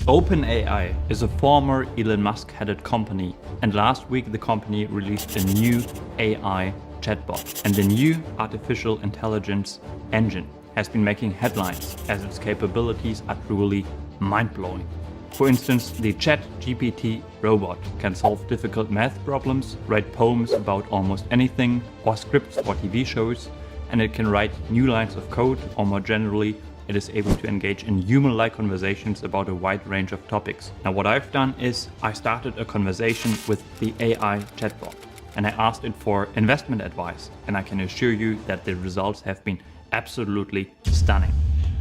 OpenAI is a former Elon Musk-headed company, and last week the company released a new AI chatbot. And the new artificial intelligence engine has been making headlines as its capabilities are truly mind-blowing. For instance, the ChatGPT robot can solve difficult math problems, write poems about almost anything, or scripts for TV shows, and it can write new lines of code, or more generally, it is able to engage in human-like conversations about a wide range of topics. Now what I've done is I started a conversation with the AI chatbot and I asked it for investment advice, and I can assure you that the results have been absolutely stunning.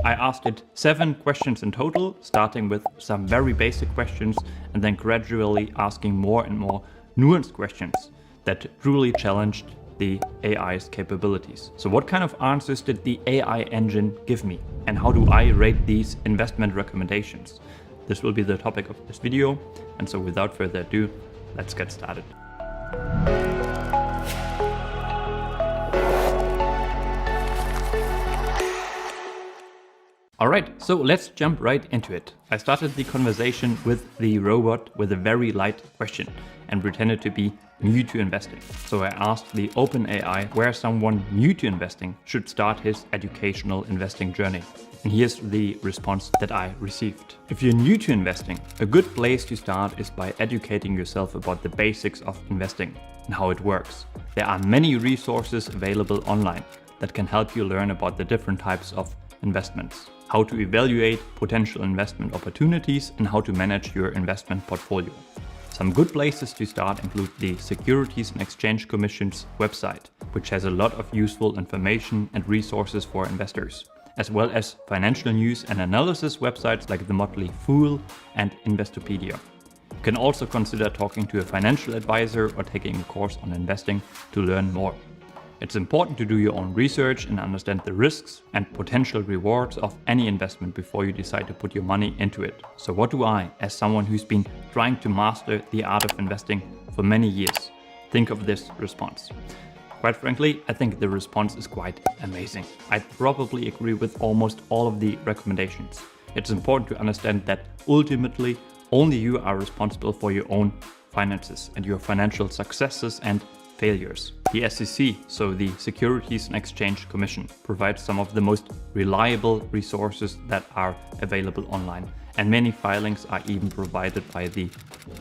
I asked it 7 questions in total, starting with some very basic questions and then gradually asking more and more nuanced questions that truly challenged the AI's capabilities. So what kind of answers did the AI engine give me? And how do I rate these investment recommendations? This will be the topic of this video. And so without further ado, let's get started. Alright, so let's jump right into it. I started the conversation with the robot with a very light question and pretended to be new to investing. So I asked the OpenAI where someone new to investing should start his educational investing journey. And here's the response that I received. If you're new to investing, a good place to start is by educating yourself about the basics of investing and how it works. There are many resources available online that can help you learn about the different types of investments, how to evaluate potential investment opportunities, and how to manage your investment portfolio. Some good places to start include the Securities and Exchange Commission's website, which has a lot of useful information and resources for investors, as well as financial news and analysis websites like The Motley Fool and Investopedia. You can also consider talking to a financial advisor or taking a course on investing to learn more. It's important to do your own research and understand the risks and potential rewards of any investment before you decide to put your money into it. So what do I, as someone who's been trying to master the art of investing for many years, think of this response? Quite frankly, I think the response is quite amazing. I'd probably agree with almost all of the recommendations. It's important to understand that ultimately only you are responsible for your own finances and your financial successes and failures. The SEC, so the Securities and Exchange Commission, provides some of the most reliable resources that are available online, and many filings are even provided by the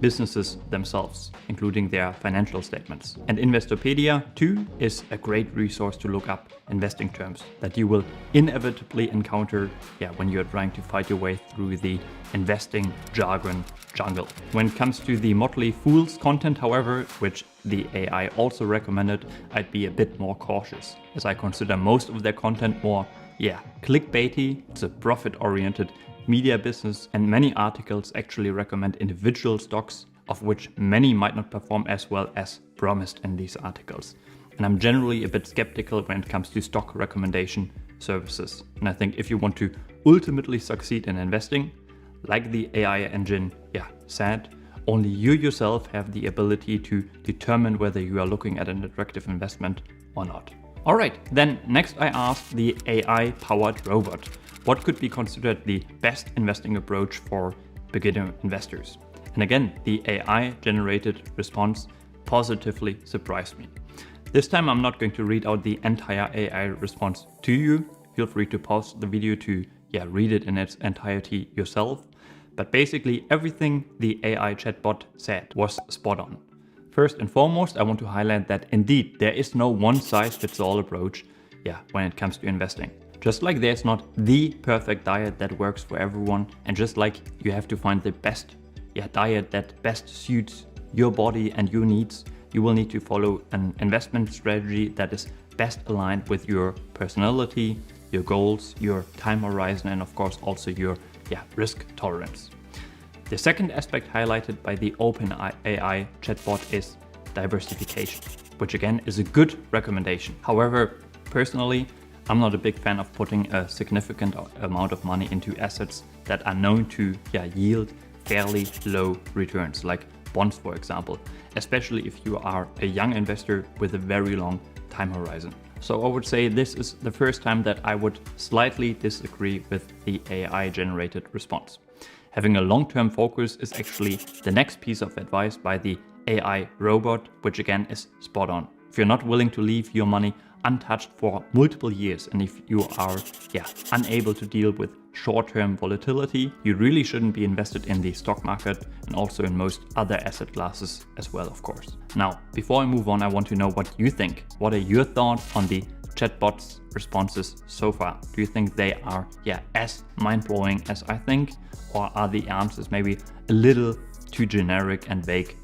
businesses themselves, including their financial statements. And Investopedia too is a great resource to look up investing terms that you will inevitably encounter when you're trying to fight your way through the investing jargon jungle. When it comes to the Motley Fool's content, however, which the AI also recommended, I'd be a bit more cautious, as I consider most of their content more, clickbaity. It's a profit-oriented media business, and many articles actually recommend individual stocks, of which many might not perform as well as promised in these articles. And I'm generally a bit skeptical when it comes to stock recommendation services. And I think if you want to ultimately succeed in investing, like the AI engine said, only you yourself have the ability to determine whether you are looking at an attractive investment or not. Alright, then next I asked the AI-powered robot what could be considered the best investing approach for beginner investors. And again, the AI-generated response positively surprised me. This time I'm not going to read out the entire AI response to you. Feel free to pause the video to read it in its entirety yourself. But basically everything the AI chatbot said was spot on. First and foremost, I want to highlight that indeed there is no one-size-fits-all approach when it comes to investing. Just like there's not the perfect diet that works for everyone, and just like you have to find the best diet that best suits your body and your needs, you will need to follow an investment strategy that is best aligned with your personality, your goals, your time horizon, and of course also your risk tolerance. The second aspect highlighted by the OpenAI chatbot is diversification, which again is a good recommendation. However, personally, I'm not a big fan of putting a significant amount of money into assets that are known to yield fairly low returns, like bonds, for example, especially if you are a young investor with a very long time horizon. So I would say this is the first time that I would slightly disagree with the AI generated response. Having a long-term focus is actually the next piece of advice by the AI robot, which again is spot on. If you're not willing to leave your money untouched for multiple years, and if you are unable to deal with short-term volatility, you really shouldn't be invested in the stock market and also in most other asset classes as well, of course. Now, before I move on, I want to know what you think. What are your thoughts on the chatbot's responses so far? Do you think they are as mind-blowing as I think, or are the answers maybe a little too generic and vague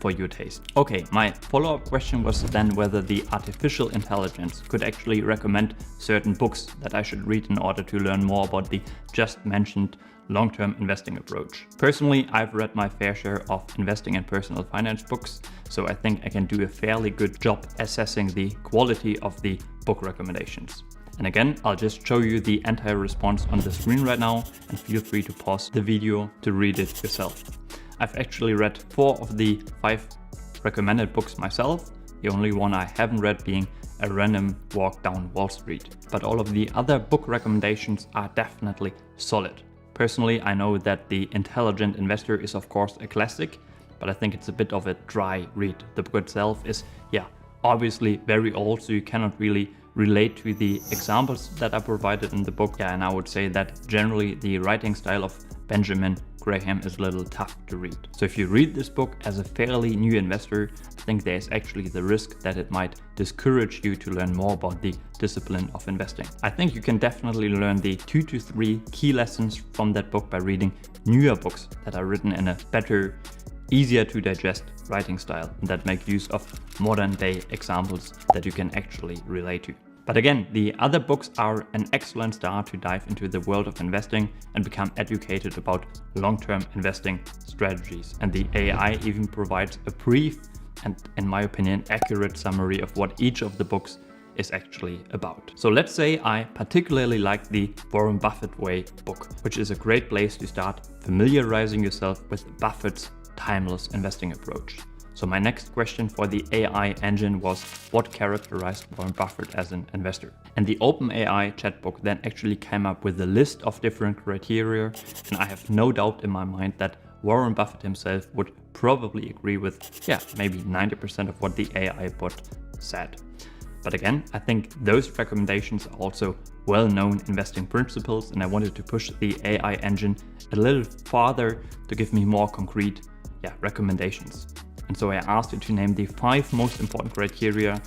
for your taste? Okay, my follow-up question was then whether the artificial intelligence could actually recommend certain books that I should read in order to learn more about the just mentioned long-term investing approach. Personally, I've read my fair share of investing and personal finance books, so I think I can do a fairly good job assessing the quality of the book recommendations. And again, I'll just show you the entire response on the screen right now, and feel free to pause the video to read it yourself. I've actually read 4 of the 5 recommended books myself, the only one I haven't read being A Random Walk Down Wall Street. But all of the other book recommendations are definitely solid. Personally, I know that The Intelligent Investor is of course a classic, but I think it's a bit of a dry read. The book itself is, obviously very old, so you cannot really relate to the examples that are provided in the book. And I would say that generally the writing style of Benjamin Graham is a little tough to read. So if you read this book as a fairly new investor, I think there's actually the risk that it might discourage you to learn more about the discipline of investing. I think you can definitely learn the 2 to 3 key lessons from that book by reading newer books that are written in a better, easier to digest writing style that make use of modern day examples that you can actually relate to. But again, the other books are an excellent start to dive into the world of investing and become educated about long-term investing strategies. And the AI even provides a brief and, in my opinion, accurate summary of what each of the books is actually about. So let's say I particularly like the Warren Buffett Way book, which is a great place to start familiarizing yourself with Buffett's timeless investing approach. So my next question for the AI engine was what characterized Warren Buffett as an investor? And the OpenAI chatbot then actually came up with a list of different criteria, and I have no doubt in my mind that Warren Buffett himself would probably agree with, maybe 90% of what the AI bot said. But again, I think those recommendations are also well-known investing principles, and I wanted to push the AI engine a little farther to give me more concrete recommendations. And so I asked it to name the 5 most important criteria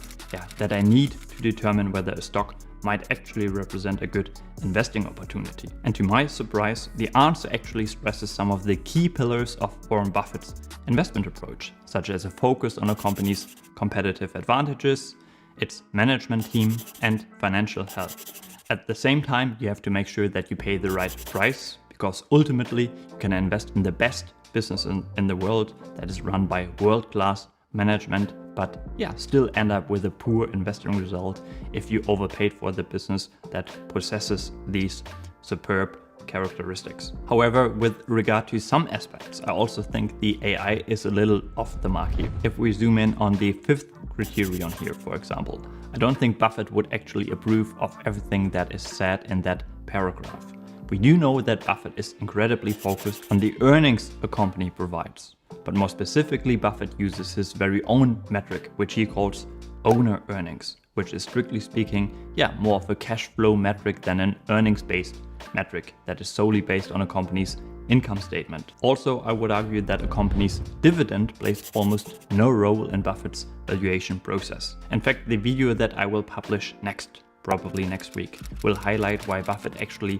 that I need to determine whether a stock might actually represent a good investing opportunity. And to my surprise, the answer actually stresses some of the key pillars of Warren Buffett's investment approach, such as a focus on a company's competitive advantages, its management team, and financial health. At the same time, you have to make sure that you pay the right price, because ultimately you can invest in the best business in the world that is run by world-class management, but still end up with a poor investing result if you overpaid for the business that possesses these superb characteristics. However, with regard to some aspects, I also think the AI is a little off the mark here. If we zoom in on the 5th criterion here, for example, I don't think Buffett would actually approve of everything that is said in that paragraph. We do know that Buffett is incredibly focused on the earnings a company provides. But more specifically, Buffett uses his very own metric, which he calls owner earnings, which is strictly speaking, more of a cash flow metric than an earnings-based metric that is solely based on a company's income statement. Also, I would argue that a company's dividend plays almost no role in Buffett's valuation process. In fact, the video that I will publish probably next week, will highlight why Buffett actually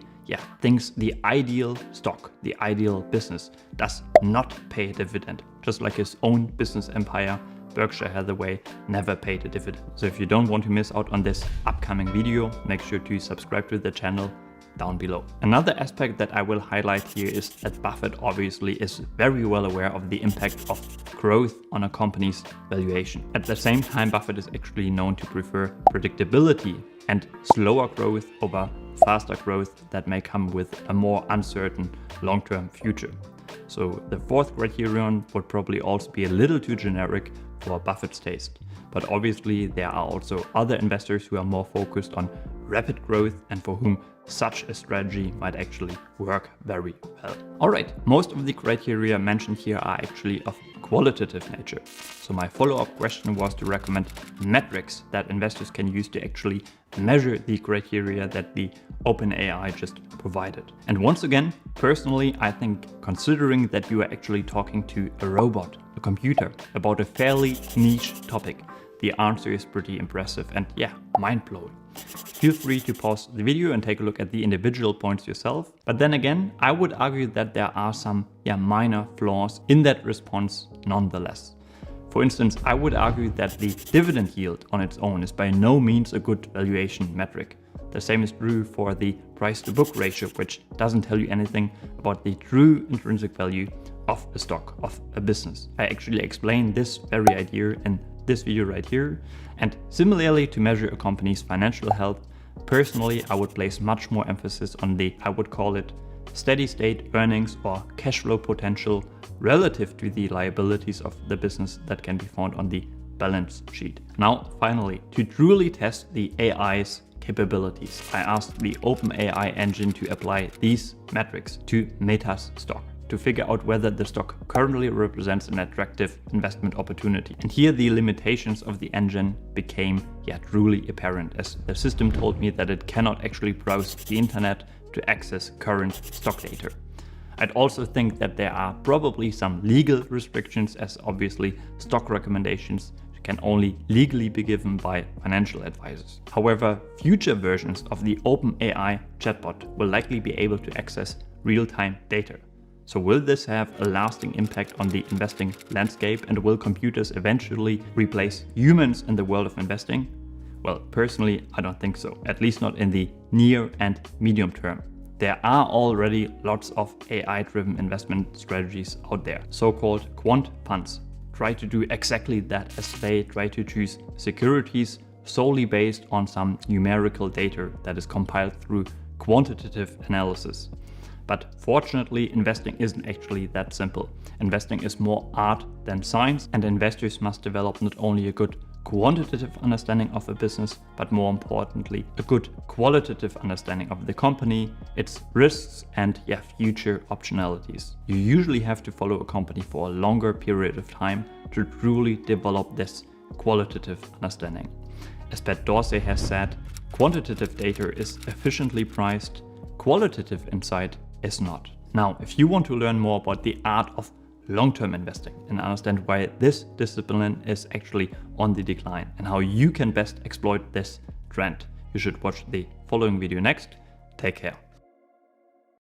thinks the ideal stock, the ideal business, does not pay a dividend. Just like his own business empire, Berkshire Hathaway, never paid a dividend. So if you don't want to miss out on this upcoming video, make sure to subscribe to the channel down below. Another aspect that I will highlight here is that Buffett obviously is very well aware of the impact of growth on a company's valuation. At the same time, Buffett is actually known to prefer predictability and slower growth over faster growth that may come with a more uncertain long-term future. So the 4th criterion would probably also be a little too generic for Buffett's taste. But obviously there are also other investors who are more focused on rapid growth and for whom such a strategy might actually work very well. Alright, most of the criteria mentioned here are actually of qualitative nature. So my follow-up question was to recommend metrics that investors can use to actually measure the criteria that the OpenAI just provided. And once again, personally, I think considering that you are actually talking to a robot, a computer, about a fairly niche topic, the answer is pretty impressive and yeah, mind-blowing. Feel free to pause the video and take a look at the individual points yourself. But then again, I would argue that there are some minor flaws in that response nonetheless. For instance, I would argue that the dividend yield on its own is by no means a good valuation metric. The same is true for the price to book ratio, which doesn't tell you anything about the true intrinsic value of a stock, of a business. I actually explain this very idea in this video right here. And similarly, to measure a company's financial health, personally, I would place much more emphasis on the, I would call it, steady state earnings or cash flow potential relative to the liabilities of the business that can be found on the balance sheet. Now, finally, to truly test the AI's capabilities, I asked the OpenAI engine to apply these metrics to Meta's stock to figure out whether the stock currently represents an attractive investment opportunity. And here the limitations of the engine became truly apparent, as the system told me that it cannot actually browse the internet to access current stock data. I'd also think that there are probably some legal restrictions, as obviously stock recommendations can only legally be given by financial advisors. However, future versions of the OpenAI chatbot will likely be able to access real-time data. So will this have a lasting impact on the investing landscape, and will computers eventually replace humans in the world of investing? Well, personally, I don't think so, at least not in the near and medium term. There are already lots of AI-driven investment strategies out there, so-called quant funds. Try to do exactly that, as they try to choose securities solely based on some numerical data that is compiled through quantitative analysis. But fortunately, investing isn't actually that simple. Investing is more art than science, and investors must develop not only a good quantitative understanding of a business, but more importantly, a good qualitative understanding of the company, its risks, and future optionalities. You usually have to follow a company for a longer period of time to truly develop this qualitative understanding. As Pat Dorsey has said, quantitative data is efficiently priced, qualitative insight is not. Now, if you want to learn more about the art of long-term investing and understand why this discipline is actually on the decline and how you can best exploit this trend, you should watch the following video next. Take care.